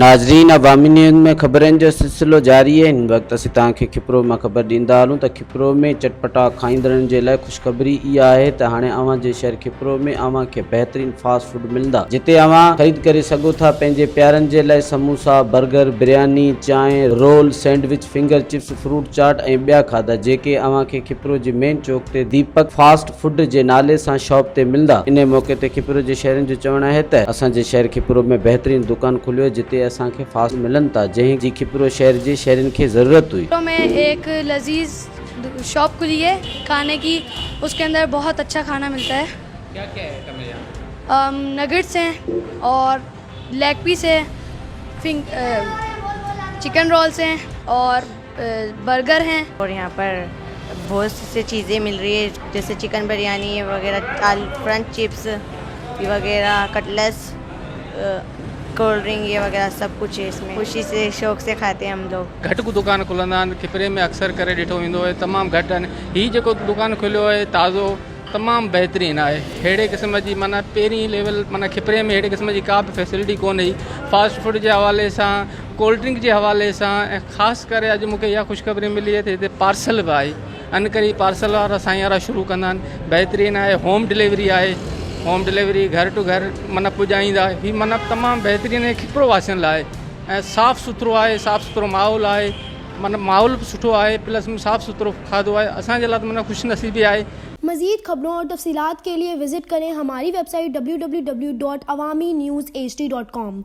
नाज़रीन, अवामी न्यूज़ में ख़बरनि जो सिलसिलो जारी है। इन वक्त असीं तव्हांखे खिपरो में ख़बर ॾींदा हलूं त खिपरो में चटपटा खाईंदड़नि जे लाइ ख़ुशख़बरी इहा आहे त हाणे अव्हां जे शहर खिपरो में अव्हां खे बहितरीन फास्ट फूड मिलंदा, जिते अव्हां ख़रीद करे सघो था पंहिंजे प्यारनि जे लाइ समोसा, बर्गर, बिरयानी, चांहि, roll, sandwich, finger chips, fruit chaat ऐं ॿिया खाधा जेके अव्हां खे खिपरो जे मेन चौक ते दीपक फास्ट फूड जे नाले सां शॉप ते मिलंदा। इन मौक़े ते खिपरो जे शहरनि जो चवणु आहे त असांजे शहर खिपरो में बहितरीन दुकान खुलियो जिते असांखे फास्ट मिलनि था, जंहिं जी खिपरो शहर जे शहरनि खे ज़रूरत हुई। में एक लजीज शॉप खुली है खाने की, उसके अंदर बहुत अच्छा खाना मिलता है। क्या क्या आइटम है यहाँ? नगेट्स हैं और लेग पीस है, चिकन रोल्स हैं और बर्गर हैं। और यहाँ पर बहुत सी चीज़ें मिल रही है, जैसे चिकन बिरयानी वगैरह, आलू फ्रंच चिप्स वगैरह, कटलेट्स, कोल्ड ड्रिंक ये वगैरह सब कुछ है इसमें। खुशी से शौक़ से खाते हैं हम लोग। घट को दुकान खुलंदा आहिनि, खिपरे में अक्सर करे ॾिठो वेंदो आहे, तमामु घटि आहिनि। हीअ जेको दुकान खुलियो आहे ताज़ो, तमामु बहितरीनु आहे। अहिड़े क़िस्म जी माना पहिरीं लेवल माना खिपरे में अहिड़े क़िस्म जी का बि फैसिलिटी कोन हुई फास्ट फूड जे हवाले सां, कोल्ड ड्रिंक जे हवाले सां। ऐं ख़ासि करे अॼु मूंखे इहा ख़ुशख़बरी मिली आहे त हिते पार्सल बि आहे। इन करे पार्सल वारा साईं वारा शुरू कंदा आहिनि। बहितरीनु आहे, होम डिलीवरी आहे, होम डिलीवरी घर टू घर माना पुॼाईंदा। हीअ माना तमामु बहितरीनु आहे खिपरो वासियुनि लाइ। ऐं साफ़ु सुथिरो आहे, साफ़ु सुथिरो माहौल आहे, माना माहौल बि सुठो आहे, प्लस साफ़ु सुथिरो खाधो आहे। असांजे लाइ त माना ख़ुशनसीबी आहे। मज़ीद खबरों और तफसीलात के लिए विजिट करें हमारी वेबसाइट www.awamiNewsHD.com।